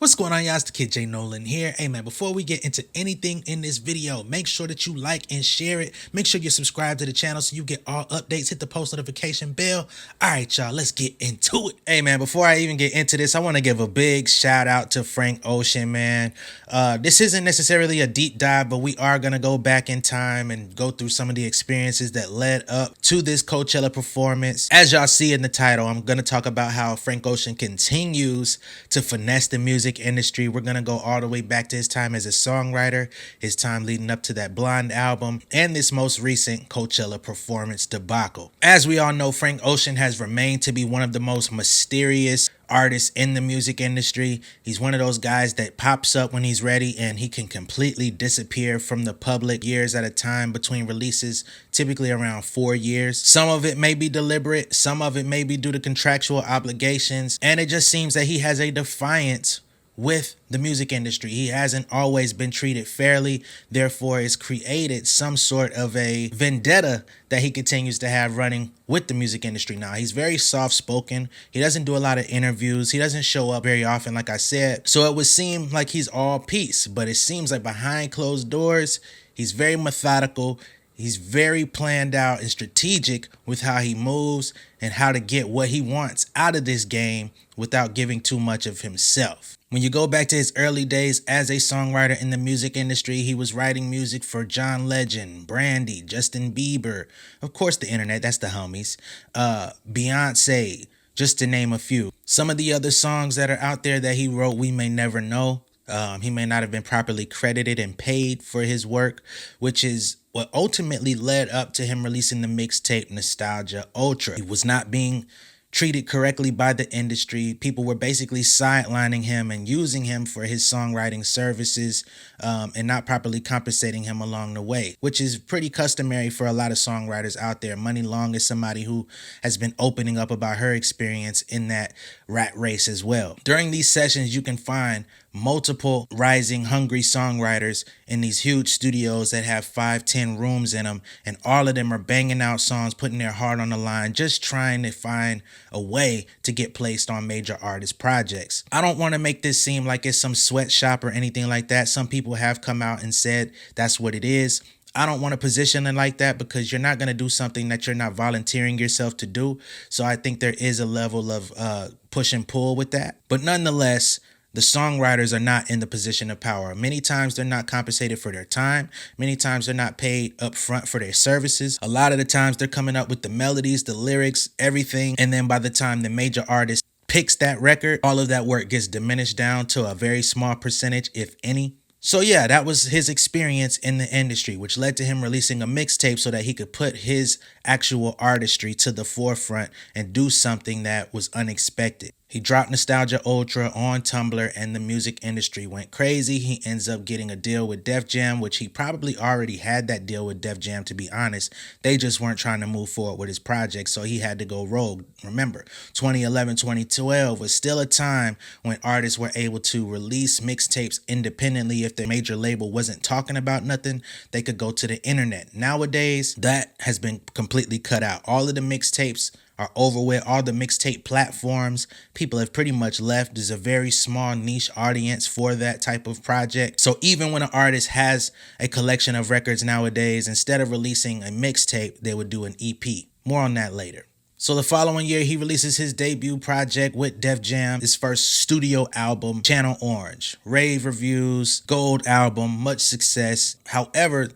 What's going on, y'all? It's the Kid J Nolan here. Hey man, before we get into anything in this video, make sure that you like and share it. Make sure you subscribe to the channel so you get all updates. Hit the post notification bell. All right, y'all, let's get into it. Hey man, before I even get into this, I want to give a big shout out to Frank Ocean, man. This isn't necessarily a deep dive, but we are going to go back in time and go through some of the experiences that led up to this Coachella performance. As y'all see in the title, I'm going to talk about how Frank Ocean continues to finesse the music industry. We're gonna go all the way back to his time as a songwriter, his time leading up to that Blond album, and this most recent Coachella performance debacle. As we all know, Frank Ocean has remained to be one of the most mysterious artists in the music industry. He's one of those guys that pops up when he's ready and he can completely disappear from the public years at a time between releases, typically around 4 years. Some of it may be deliberate, some of it may be due to contractual obligations, and it just seems that he has a defiance with the music industry. He hasn't always been treated fairly, therefore it's created some sort of a vendetta that he continues to have running with the music industry now. He's very soft-spoken. He doesn't do a lot of interviews. He doesn't show up very often, like I said. So it would seem like he's all peace, but it seems like behind closed doors, he's very methodical. He's very planned out and strategic with how he moves and how to get what he wants out of this game without giving too much of himself. When you go back to his early days as a songwriter in the music industry, he was writing music for John Legend, Brandy, Justin Bieber, of course the internet, that's the homies, Beyonce, just to name a few. Some of the other songs that are out there that he wrote, we may never know. He may not have been properly credited and paid for his work, which is what ultimately led up to him releasing the mixtape Nostalgia Ultra. He was not being treated correctly by the industry. People were basically sidelining him and using him for his songwriting services and not properly compensating him along the way, which is pretty customary for a lot of songwriters out there. Money Long is somebody who has been opening up about her experience in that rat race as well. During these sessions, you can find multiple rising, hungry songwriters in these huge studios that have 5-10 rooms in them, and all of them are banging out songs, putting their heart on the line, just trying to find a way to get placed on major artist projects. I don't want to make this seem like it's some sweatshop or anything like that. Some people have come out and said that's what it is. I don't want to position it like that because you're not going to do something that you're not volunteering yourself to do. So I think there is a level of push and pull with that. But nonetheless, the songwriters are not in the position of power. Many times they're not compensated for their time. Many times they're not paid up front for their services. A lot of the times they're coming up with the melodies, the lyrics, everything. And then by the time the major artist picks that record, all of that work gets diminished down to a very small percentage, if any. So yeah, that was his experience in the industry, which led to him releasing a mixtape so that he could put his actual artistry to the forefront and do something that was unexpected. He dropped Nostalgia Ultra on Tumblr and the music industry went crazy. He ends up getting a deal with Def Jam, which he probably already had that deal with Def Jam, to be honest. They just weren't trying to move forward with his project, so he had to go rogue. Remember, 2011, 2012 was still a time when artists were able to release mixtapes independently. If the major label wasn't talking about nothing, they could go to the internet. Nowadays, that has been completely cut out. All of the mixtapes are over with. All the mixtape platforms, people have pretty much left. There's a very small niche audience for that type of project. So even when an artist has a collection of records nowadays, instead of releasing a mixtape, they would do an EP. More on that later. So the following year, he releases his debut project with Def Jam, his first studio album, Channel Orange. Rave reviews, gold album, much success. However,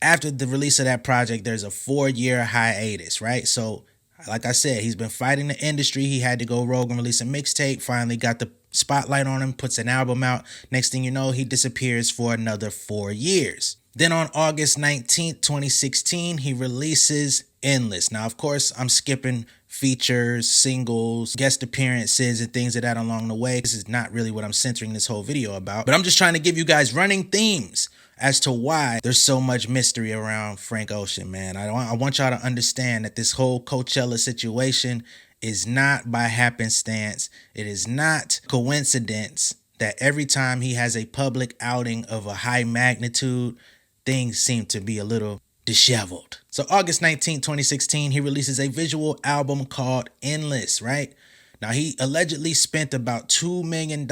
after the release of that project, there's a 4-year hiatus, right? So like I said, he's been fighting the industry. He had to go rogue and release a mixtape. Finally got the spotlight on him, puts an album out. Next thing you know, he disappears for another 4 years. Then on August 19th, 2016, he releases Endless. Now, of course, I'm skipping features, singles, guest appearances, and things of that along the way. This is not really what I'm centering this whole video about, but I'm just trying to give you guys running themes as to why there's so much mystery around Frank Ocean, man. I want y'all to understand that this whole Coachella situation is not by happenstance. It is not coincidence that every time he has a public outing of a high magnitude, things seem to be a little disheveled. So August 19, 2016, he releases a visual album called Endless, right? Now, he allegedly spent about $2 million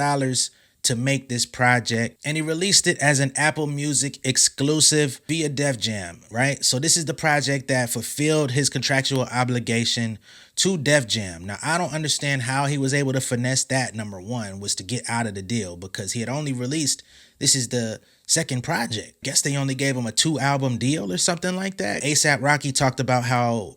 to make this project, and he released it as an Apple Music exclusive via Def Jam, right? So this is the project that fulfilled his contractual obligation to Def Jam. Now, I don't understand how he was able to finesse that. Number one was to get out of the deal, because he had only released, this is the second project. Guess they only gave him a 2-album deal or something like that. A$AP Rocky talked about how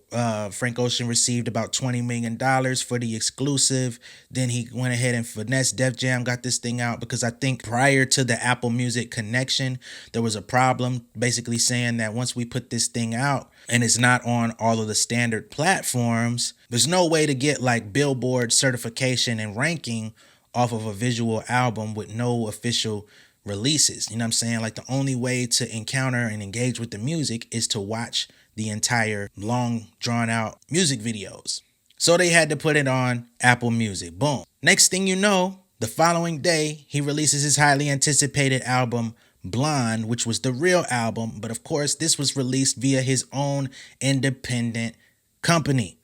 Frank Ocean received about $20 million for the exclusive. Then he went ahead and finessed Def Jam, got this thing out, because I think prior to the Apple Music connection, there was a problem basically saying that once we put this thing out and it's not on all of the standard platforms, there's no way to get like Billboard certification and ranking off of a visual album with no official releases. You know what I'm saying? Like, the only way to encounter and engage with the music is to watch the entire long drawn out music videos. So they had to put it on Apple Music. Boom. Next thing you know, the following day, he releases his highly anticipated album Blond, which was the real album. But of course, this was released via his own independent company,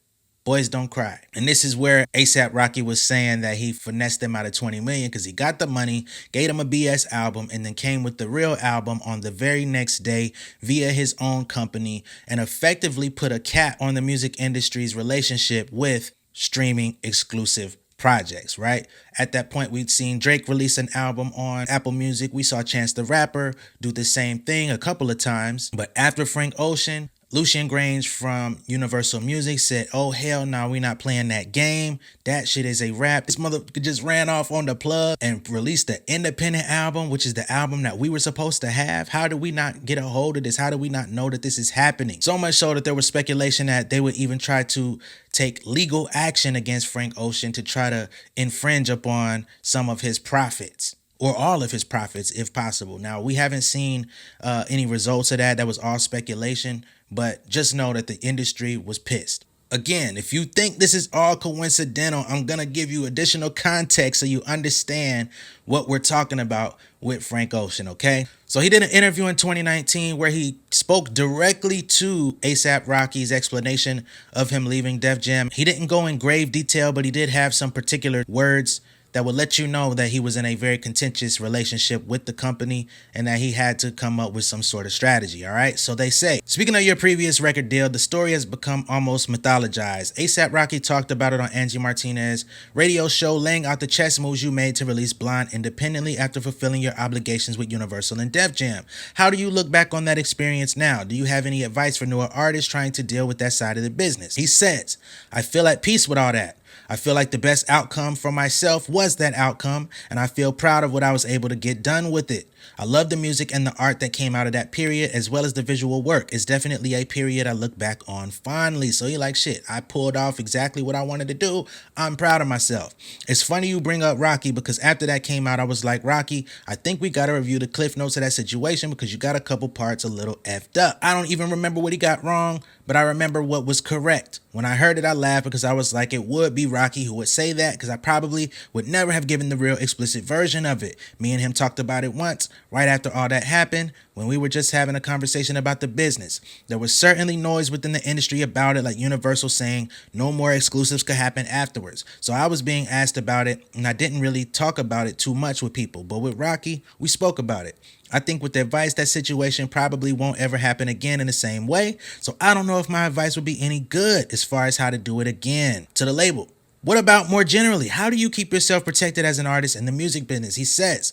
Boys Don't Cry. And this is where A$AP Rocky was saying that he finessed them out of $20 million because he got the money, gave him a BS album, and then came with the real album on the very next day via his own company, and effectively put a cap on the music industry's relationship with streaming exclusive projects, right? At that point, we'd seen Drake release an album on Apple Music. We saw Chance the Rapper do the same thing a couple of times. But after Frank Ocean, Lucian Grange from Universal Music said, oh, hell no, we not playing that game. That shit is a rap. This motherfucker just ran off on the plug and released the independent album, which is the album that we were supposed to have. How did we not get a hold of this? How did we not know that this is happening? So much so that there was speculation that they would even try to take legal action against Frank Ocean to try to infringe upon some of his profits, or all of his profits if possible. Now, we haven't seen any results of that. That was all speculation. But just know that the industry was pissed. Again, if you think this is all coincidental, I'm going to give you additional context so you understand what we're talking about with Frank Ocean, okay? So he did an interview in 2019 where he spoke directly to A$AP Rocky's explanation of him leaving Def Jam. He didn't go in grave detail, but he did have some particular words that would let you know that he was in a very contentious relationship with the company and that he had to come up with some sort of strategy, all right? So they say, speaking of your previous record deal, the story has become almost mythologized. A$AP Rocky talked about it on Angie Martinez's radio show, laying out the chess moves you made to release Blond independently after fulfilling your obligations with Universal and Def Jam. How do you look back on that experience now? Do you have any advice for newer artists trying to deal with that side of the business? He says, I feel at peace with all that. I feel like the best outcome for myself was that outcome, and I feel proud of what I was able to get done with it. I love the music and the art that came out of that period, as well as the visual work. It's definitely a period I look back on fondly. So you're like, shit, I pulled off exactly what I wanted to do. I'm proud of myself. It's funny you bring up Rocky, because after that came out, I was like, Rocky, I think we got to review the cliff notes of that situation, because you got a couple parts a little effed up. I don't even remember what he got wrong, but I remember what was correct. When I heard it, I laughed, because I was like, it would be Rocky who would say that, because I probably would never have given the real explicit version of it. Me and him talked about it once, right after all that happened, when we were just having a conversation about the business. There was certainly noise within the industry about it, like Universal saying no more exclusives could happen afterwards. So I was being asked about it, and I didn't really talk about it too much with people. But with Rocky, we spoke about it. I think with the advice, that situation probably won't ever happen again in the same way. So I don't know if my advice would be any good as far as how to do it again. To the label, what about more generally? How do you keep yourself protected as an artist in the music business? He says,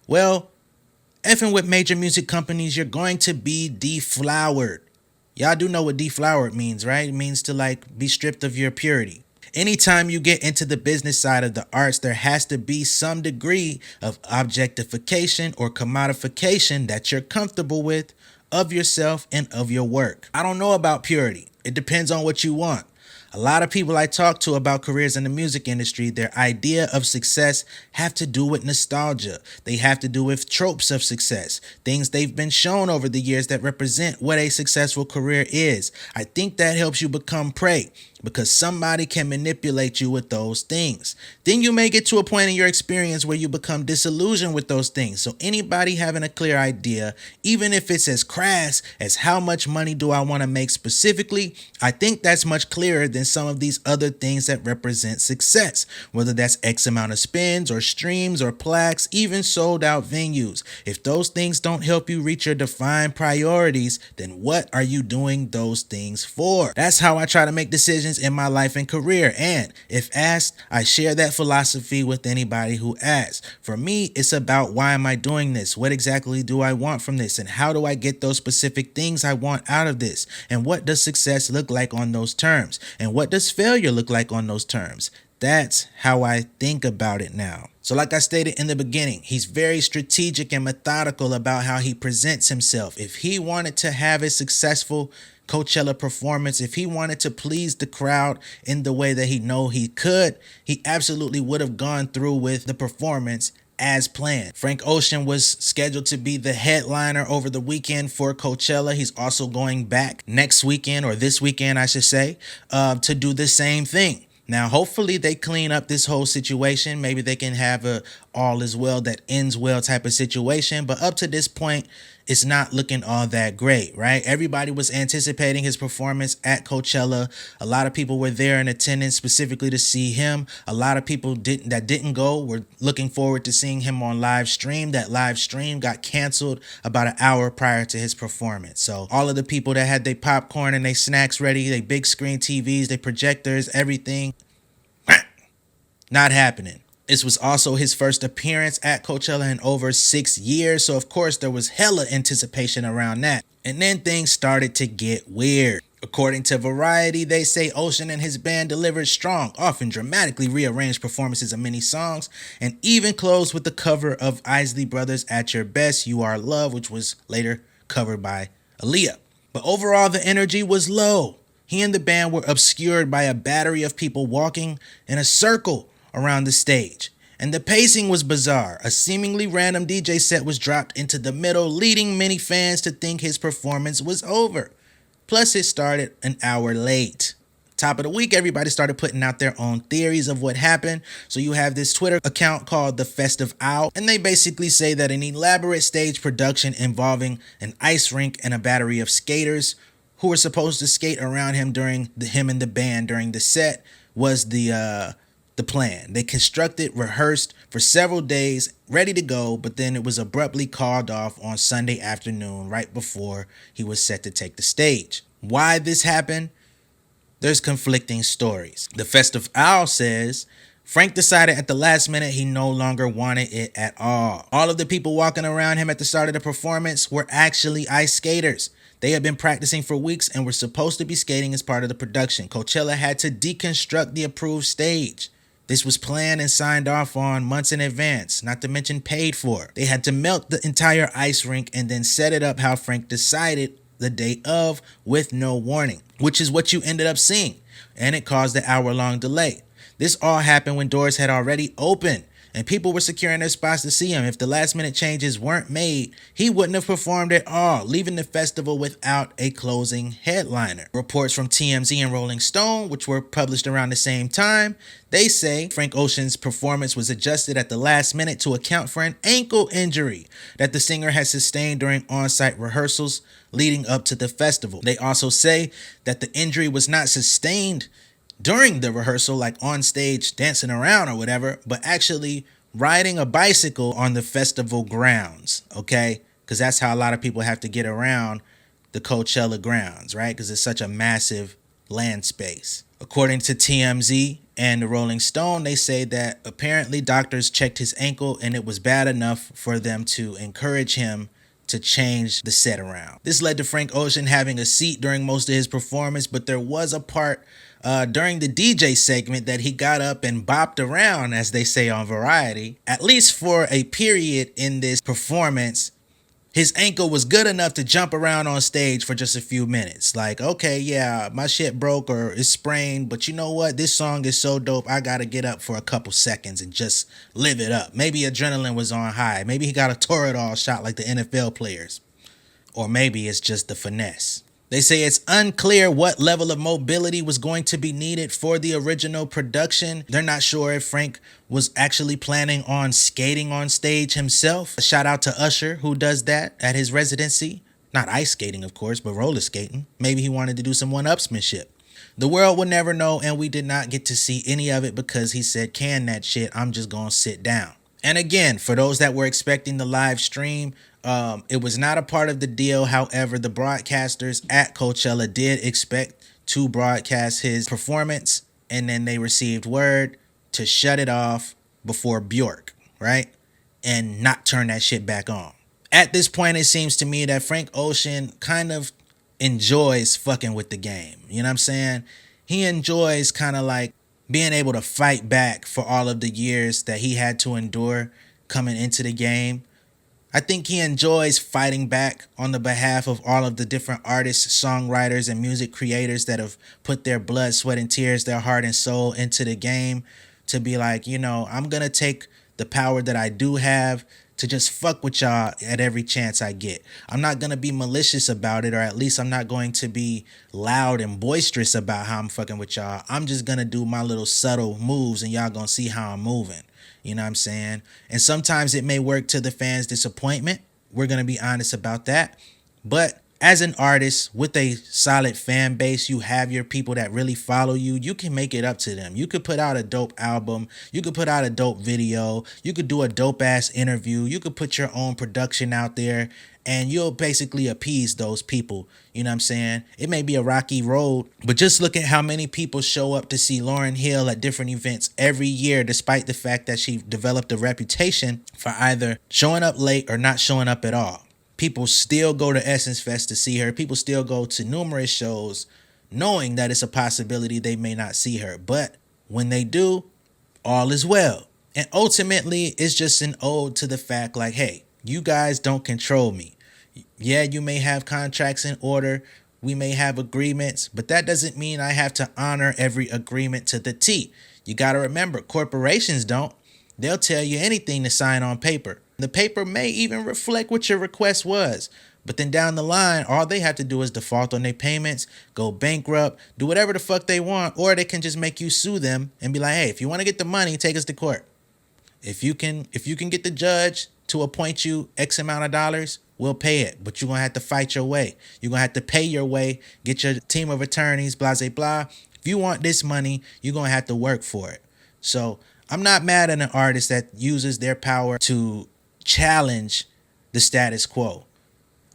well, effing with major music companies, you're going to be deflowered. Y'all do know what deflowered means, right? It means to like be stripped of your purity. Anytime you get into the business side of the arts, there has to be some degree of objectification or commodification that you're comfortable with of yourself and of your work. I don't know about purity. It depends on what you want. A lot of people I talk to about careers in the music industry, their idea of success have to do with nostalgia. They have to do with tropes of success, things they've been shown over the years that represent what a successful career is. I think that helps you become prey. because somebody can manipulate you with those things. Then you may get to a point in your experience where you become disillusioned with those things. So anybody having a clear idea, even if it's as crass as how much money do I want to make specifically, I think that's much clearer than some of these other things that represent success, whether that's X amount of spins or streams or plaques, even sold out venues. If those things don't help you reach your defined priorities, then what are you doing those things for? That's how I try to make decisions in my life and career. And if asked, I share that philosophy with anybody who asks. For me, it's about why am I doing this? What exactly do I want from this? And how do I get those specific things I want out of this? And what does success look like on those terms? And what does failure look like on those terms? That's how I think about it now. So like I stated in the beginning, he's very strategic and methodical about how he presents himself. If he wanted to have a successful Coachella performance, if he wanted to please the crowd in the way that he know he could, he absolutely would have gone through with the performance as planned. Frank Ocean was scheduled to be the headliner over the weekend for Coachella. He's also going back next weekend, or this weekend I should say, to do the same thing. Now, hopefully they clean up this whole situation. Maybe they can have a all is well that ends well type of situation. But up to this point, it's not looking all that great, right? Everybody was anticipating his performance at Coachella. A lot of people were there in attendance specifically to see him. A lot of people that didn't go were looking forward to seeing him on live stream. That live stream got canceled about an hour prior to his performance. So all of the people that had their popcorn and their snacks ready, their big screen TVs, their projectors, everything, not happening. This was also his first appearance at Coachella in over 6 years, so of course there was hella anticipation around that. And then things started to get weird. According to Variety, they say Ocean and his band delivered strong, often dramatically rearranged performances of many songs, and even closed with the cover of Isley Brothers' At Your Best, You Are Love, which was later covered by Aaliyah. But overall, the energy was low. He and the band were obscured by a battery of people walking in a circle around the stage. And the pacing was bizarre. A seemingly random DJ set was dropped into the middle, leading many fans to think his performance was over. Plus, it started an hour late. Top of the week, everybody started putting out their own theories of what happened. So you have this Twitter account called The Festive Owl, and they basically say that an elaborate stage production involving an ice rink and a battery of skaters who were supposed to skate around him during him and the band during the set was the plan. They constructed, rehearsed for several days, ready to go, but then it was abruptly called off on Sunday afternoon right before he was set to take the stage. Why this happened? There's conflicting stories. The Festive Owl says Frank decided at the last minute he no longer wanted it at all. All of the people walking around him at the start of the performance were actually ice skaters. They had been practicing for weeks and were supposed to be skating as part of the production. Coachella had to deconstruct the approved stage. This was planned and signed off on months in advance, not to mention paid for. They had to melt the entire ice rink and then set it up how Frank decided the day of with no warning, which is what you ended up seeing, and it caused the hour-long delay. This all happened when doors had already opened and people were securing their spots to see him. If the last-minute changes weren't made, he wouldn't have performed at all, leaving the festival without a closing headliner. Reports from TMZ and Rolling Stone, which were published around the same time, they say Frank Ocean's performance was adjusted at the last minute to account for an ankle injury that the singer had sustained during on-site rehearsals leading up to the festival. They also say that the injury was not sustained during the rehearsal, like on stage dancing around or whatever, but actually riding a bicycle on the festival grounds, okay? Because that's how a lot of people have to get around the Coachella grounds, right? Because it's such a massive land space. According to TMZ and the Rolling Stone, they say that apparently doctors checked his ankle and it was bad enough for them to encourage him to change the set around. This led to Frank Ocean having a seat during most of his performance, but there was a part during the DJ segment that he got up and bopped around, as they say on Variety. At least for a period in this performance, his ankle was good enough to jump around on stage for just a few minutes. Like, okay, yeah, my shit broke or it's sprained, but you know what? This song is so dope, I gotta get up for a couple seconds and just live it up. Maybe adrenaline was on high. Maybe he got a Toradol shot like the NFL players. Or maybe it's just the finesse. They say it's unclear what level of mobility was going to be needed for the original production. They're not sure if Frank was actually planning on skating on stage himself. A shout out to Usher, who does that at his residency. Not ice skating, of course, but roller skating. Maybe he wanted to do some one-upsmanship. The world will never know, and we did not get to see any of it because he said, "Can that shit, I'm just gonna sit down." And again, for those that were expecting the live stream, it was not a part of the deal. However, the broadcasters at Coachella did expect to broadcast his performance, and then they received word to shut it off before Bjork, right? And not turn that shit back on. At this point, it seems to me that Frank Ocean kind of enjoys fucking with the game. You know what I'm saying? He enjoys kind of like being able to fight back for all of the years that he had to endure coming into the game. I think he enjoys fighting back on the behalf of all of the different artists, songwriters, and music creators that have put their blood, sweat, and tears, their heart and soul into the game, to be like, you know, I'm going to take the power that I do have to just fuck with y'all at every chance I get. I'm not going to be malicious about it, or at least I'm not going to be loud and boisterous about how I'm fucking with y'all. I'm just going to do my little subtle moves, and y'all going to see how I'm moving. You know what I'm saying? And sometimes it may work to the fans' disappointment. We're going to be honest about that. But as an artist with a solid fan base, you have your people that really follow you. You can make it up to them. You could put out a dope album. You could put out a dope video. You could do a dope ass interview. You could put your own production out there, and you'll basically appease those people. You know what I'm saying? It may be a rocky road, but just look at how many people show up to see Lauryn Hill at different events every year, despite the fact that she developed a reputation for either showing up late or not showing up at all. People still go to Essence Fest to see her. People still go to numerous shows knowing that it's a possibility they may not see her. But when they do, all is well. And ultimately, it's just an ode to the fact like, hey, you guys don't control me. Yeah, you may have contracts in order. We may have agreements, but that doesn't mean I have to honor every agreement to the T. You got to remember, corporations don't. They'll tell you anything to sign on paper. The paper may even reflect what your request was. But then down the line, all they have to do is default on their payments, go bankrupt, do whatever the fuck they want, or they can just make you sue them and be like, hey, if you want to get the money, take us to court. If you can get the judge to appoint you X amount of dollars, we'll pay it. But you're going to have to fight your way. You're going to have to pay your way, get your team of attorneys, blah, blah, blah. If you want this money, you're going to have to work for it. So I'm not mad at an artist that uses their power to challenge the status quo.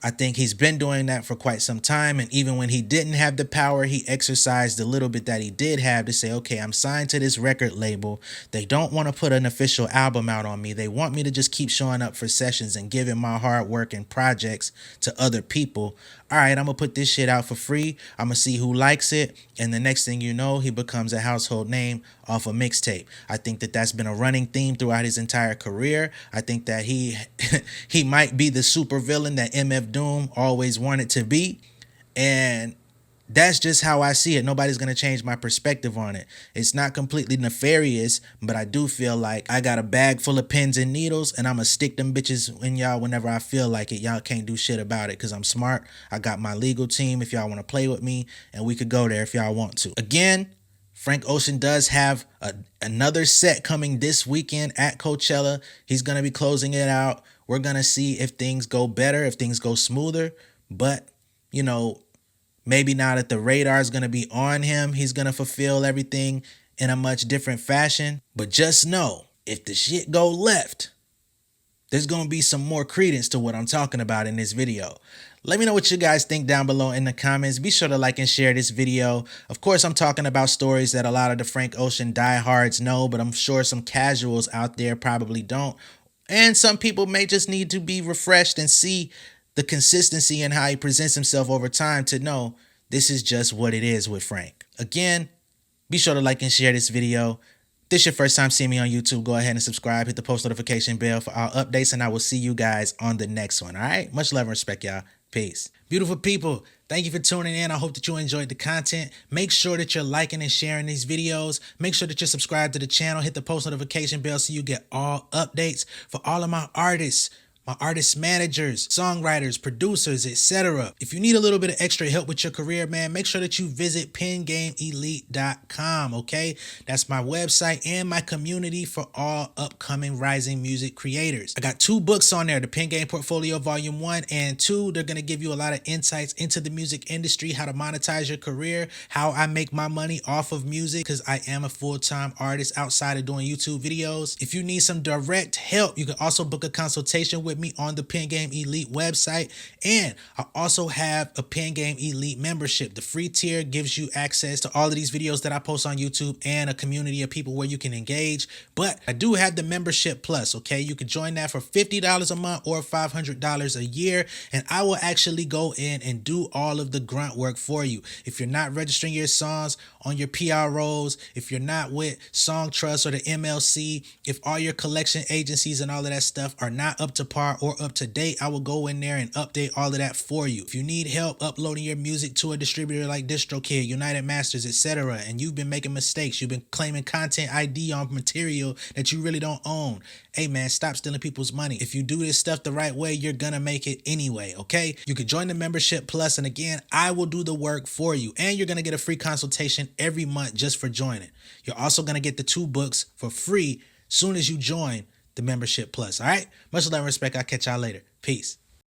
I think he's been doing that for quite some time. And even when he didn't have the power, he exercised the little bit that he did have to say, okay, I'm signed to this record label. They don't want to put an official album out on me. They want me to just keep showing up for sessions and giving my hard work and projects to other people. All right, I'm going to put this shit out for free. I'm going to see who likes it. And the next thing you know, he becomes a household name off a mixtape. I think that that's been a running theme throughout his entire career. I think that he might be the super villain that MF Doom always wanted to be. And that's just how I see it. Nobody's going to change my perspective on it. It's not completely nefarious, but I do feel like I got a bag full of pins and needles, and I'm going to stick them bitches in y'all whenever I feel like it. Y'all can't do shit about it because I'm smart. I got my legal team if y'all want to play with me, and we could go there if y'all want to. Again, Frank Ocean does have another set coming this weekend at Coachella. He's going to be closing it out. We're going to see if things go better, if things go smoother. But, you know, maybe now that the radar is going to be on him, he's going to fulfill everything in a much different fashion. But just know, if the shit go left, there's going to be some more credence to what I'm talking about in this video. Let me know what you guys think down below in the comments. Be sure to like and share this video. Of course, I'm talking about stories that a lot of the Frank Ocean diehards know, but I'm sure some casuals out there probably don't. And some people may just need to be refreshed and see the consistency in how he presents himself over time to know this is just what it is with Frank. Again, be sure to like and share this video. If this is your first time seeing me on YouTube, go ahead and subscribe. Hit the post notification bell for all updates, and I will see you guys on the next one. All right? Much love and respect, y'all. Peace. Beautiful people, thank you for tuning in. I hope that you enjoyed the content. Make sure that you're liking and sharing these videos. Make sure that you're subscribed to the channel. Hit the post notification bell so you get all updates. For all of my artists, my artist managers, songwriters, producers, etc. If you need a little bit of extra help with your career, man, make sure that you visit pengameelite.com, okay? That's my website and my community for all upcoming rising music creators. I got 2 books on there, the Pen Game Portfolio Volume 1 and 2. They're going to give you a lot of insights into the music industry, how to monetize your career, how I make my money off of music, because I am a full-time artist outside of doing YouTube videos. If you need some direct help, you can also book a consultation with me on the Pen Game Elite website. And I also have a Pen Game Elite membership. The free tier gives you access to all of these videos that I post on YouTube and a community of people where you can engage. But I do have the membership plus, okay? You can join that for $50 a month or $500 a year, and I will actually go in and do all of the grunt work for you. If you're not registering your songs on your PROs, if you're not with Song Trust or the MLC, if all your collection agencies and all of that stuff are not up to par or up to date, I will go in there and update all of that for you. If you need help uploading your music to a distributor like DistroKid, United Masters, etc., and you've been making mistakes, you've been claiming content ID on material that you really don't own, hey man, stop stealing people's money. If you do this stuff the right way, you're gonna make it anyway, okay? You can join the membership plus, and again, I will do the work for you, and you're gonna get a free consultation every month just for joining. You're also gonna get the 2 books for free soon as you join the membership plus. All right, much love and respect. I'll catch y'all later. Peace.